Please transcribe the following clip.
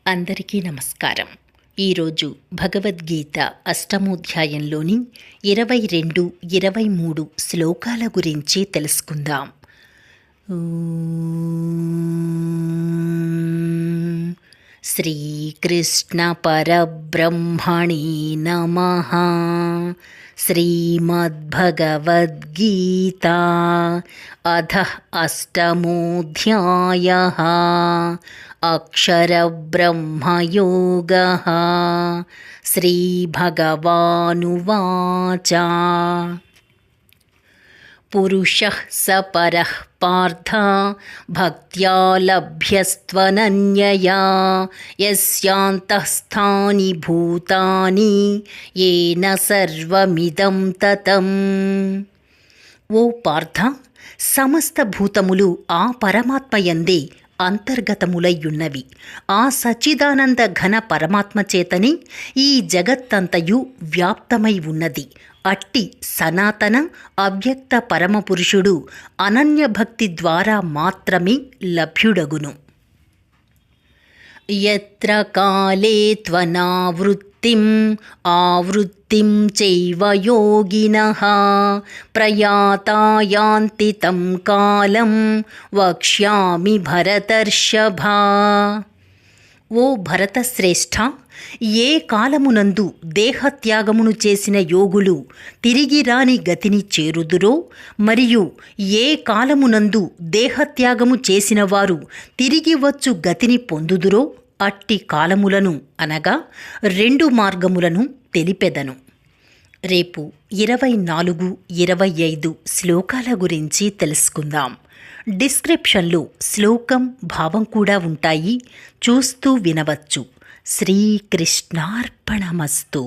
అందరికీ నమస్కారం. ఈరోజు భగవద్గీత అష్టమోధ్యాయంలోని 22, 23 శ్లోకాల గురించి తెలుసుకుందాం. శ్రీకృష్ణ పరబ్రహ్మణే నమః. శ్రీమద్భగవద్గీతా అథః అష్టమోధ్యాయః. అక్షరబ్రహ్మయోగః. శ్రీభగవానువాచ. పురుషః స పరః పార్థ భక్త్యా లభ్యస్త్వనన్యయా యస్యాంతఃస్థాని భూతాని యేన సర్వమిదం తతం. ఓ పార్థ, సమస్త భూతములు ఆ పరమాత్మయందే అంతర్గతములయ్యున్నవి. ఆ సచ్చిదానంద ఘన పరమాత్మ చేతని ఈ జగత్తంతయు వ్యాప్తమై ఉన్నది. అట్టి సనాతన అవ్యక్త పరమపురుషుడు అనన్యభక్తి ద్వారా మాత్రమే లభ్యుడగును. యత్ర కాలే త్వనావృత్తిం ఆవృత్తిం చైవ యోగినః ప్రయాతా యాంతి తం కాలం వక్ష్యామి భరతర్షభా. ఓ భరతశ్రేష్ఠ, ఏ కాలమునందు దేహత్యాగమును చేసిన యోగులు తిరిగి రాని గతిని చేరుదురో, మరియు ఏ కాలమునందు దేహత్యాగము చేసిన వారు తిరిగి వచ్చు గతిని పొందుదురో, అట్టి కాలములను అనగా 2 మార్గములను తెలిపెదను. రేపు 24, 25 శ్లోకాల గురించి తెలుసుకుందాం. డిస్క్రిప్షన్లో శ్లోకం, భావం కూడా ఉంటాయి, చూస్తూ వినవచ్చు. శ్రీకృష్ణార్పణమస్తు.